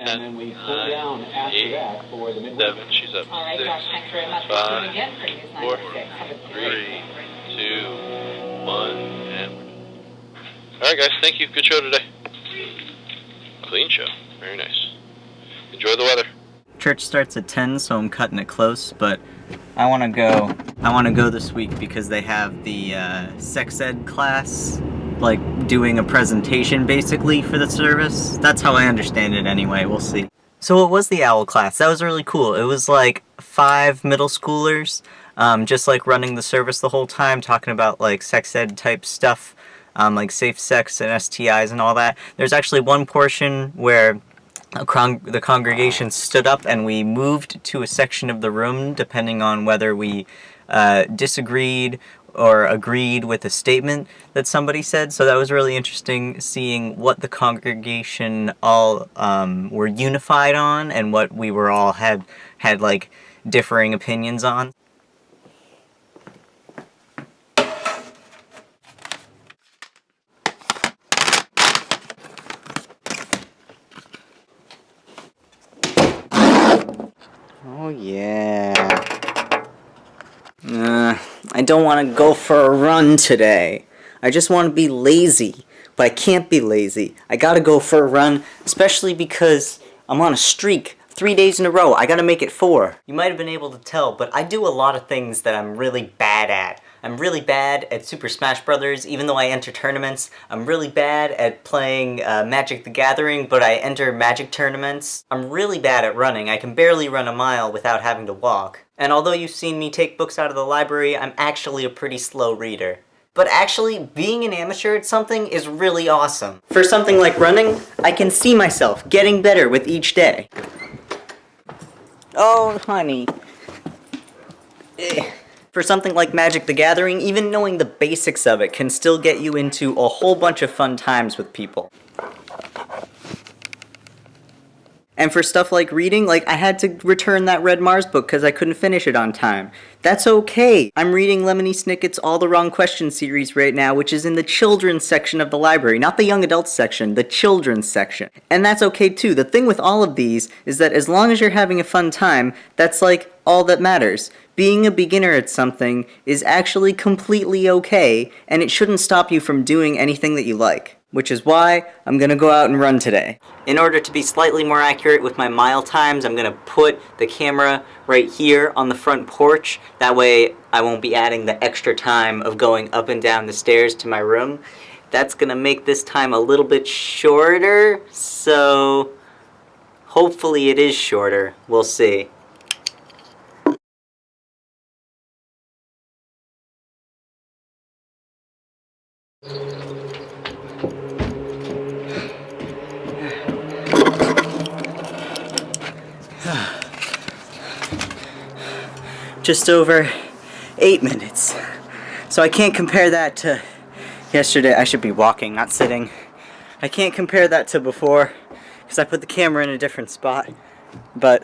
And then we pull down after that for the midway. 7, she's up. All right, 6, Josh, thanks very much. 5, Again, previous 4, 96. Have a 3, 2, 1, and we're done. Alright guys, thank you. Good show today. Clean show. Very nice. Enjoy the weather. Church starts at 10, so I'm cutting it close, but I want to go this week because they have the sex ed class, like doing a presentation basically for the service. That's how I understand it anyway, we'll see. So it was the OWL class. That was really cool. It was like 5 middle schoolers, just like running the service the whole time, talking about like sex ed type stuff, like safe sex and STIs and all that. There's actually one portion where the congregation stood up and we moved to a section of the room depending on whether we disagreed or agreed with a statement that somebody said. So that was really interesting seeing what the congregation all were unified on and what we were all had like differing opinions on. Oh yeah. I don't want to go for a run today. I just want to be lazy, but I can't be lazy. I gotta go for a run, especially because I'm on a streak. 3 days in a row. I gotta make it 4. You might have been able to tell, but I do a lot of things that I'm really bad at. I'm really bad at Super Smash Brothers, even though I enter tournaments. I'm really bad at playing Magic the Gathering, but I enter Magic tournaments. I'm really bad at running. I can barely run a mile without having to walk. And although you've seen me take books out of the library, I'm actually a pretty slow reader. But actually, being an amateur at something is really awesome. For something like running, I can see myself getting better with each day. Oh, honey. For something like Magic the Gathering, even knowing the basics of it can still get you into a whole bunch of fun times with people. And for stuff like reading, like I had to return that Red Mars book because I couldn't finish it on time. That's okay. I'm reading Lemony Snicket's All the Wrong Questions series right now, which is in the children's section of the library. Not the young adults section, the children's section. And that's okay too. The thing with all of these is that as long as you're having a fun time, that's like all that matters. Being a beginner at something is actually completely okay, and it shouldn't stop you from doing anything that you like. Which is why I'm gonna go out and run today. In order to be slightly more accurate with my mile times, I'm gonna put the camera right here on the front porch. That way I won't be adding the extra time of going up and down the stairs to my room. That's gonna make this time a little bit shorter, so hopefully it is shorter. We'll see. Just over 8 minutes. So I can't compare that to yesterday. I should be walking, not sitting. I can't compare that to before because I put the camera in a different spot. But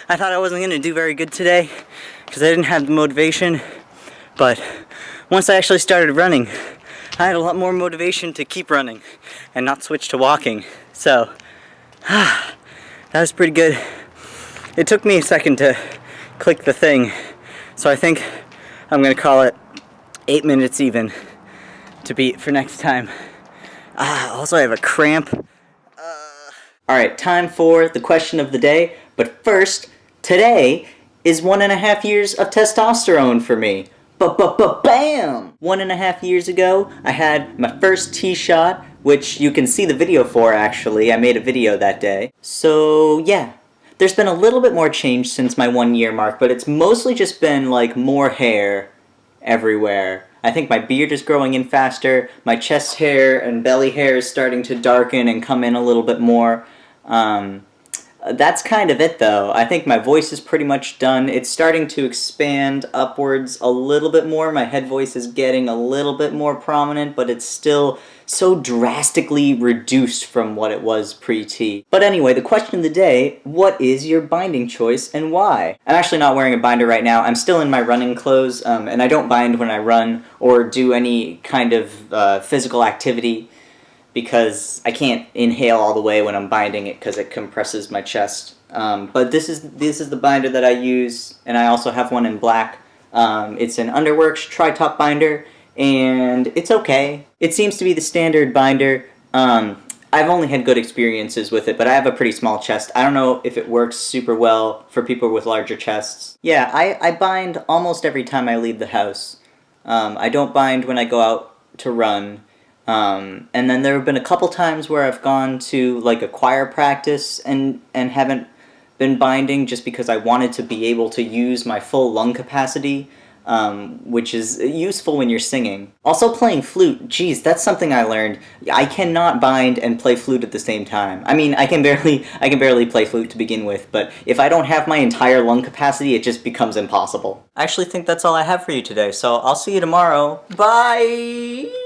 I thought I wasn't going to do very good today because I didn't have the motivation. But once I actually started running, I had a lot more motivation to keep running and not switch to walking. So that was pretty good. It took me a second to click the thing, so I think I'm going to call it 8 minutes even to beat for next time. Also I have a cramp. Alright, time for the question of the day, but first, today is 1.5 years of testosterone for me. Bam! 1.5 years ago, I had my first T-shot, which you can see the video for actually. I made a video that day. So yeah. There's been a little bit more change since my 1 year mark, but it's mostly just been like more hair everywhere. I think my beard is growing in faster, my chest hair and belly hair is starting to darken and come in a little bit more. That's kind of it though. I think my voice is pretty much done. It's starting to expand upwards a little bit more. My head voice is getting a little bit more prominent, but it's still so drastically reduced from what it was pre-T. But anyway, the question of the day, what is your binding choice and why? I'm actually not wearing a binder right now. I'm still in my running clothes, and I don't bind when I run or do any kind of physical activity. because I can't inhale all the way when I'm binding it because it compresses my chest. But this is the binder that I use, and I also have one in black. It's an Underworks tri-top binder, and it's okay. It seems to be the standard binder. I've only had good experiences with it, but I have a pretty small chest. I don't know if it works super well for people with larger chests. Yeah, I bind almost every time I leave the house. I don't bind when I go out to run. And then there have been a couple times where I've gone to like a choir practice and haven't been binding just because I wanted to be able to use my full lung capacity, which is useful when you're singing. Also playing flute, geez, that's something I learned. I cannot bind and play flute at the same time. I mean, I can barely play flute to begin with, but if I don't have my entire lung capacity, it just becomes impossible. I actually think that's all I have for you today, so I'll see you tomorrow. Bye!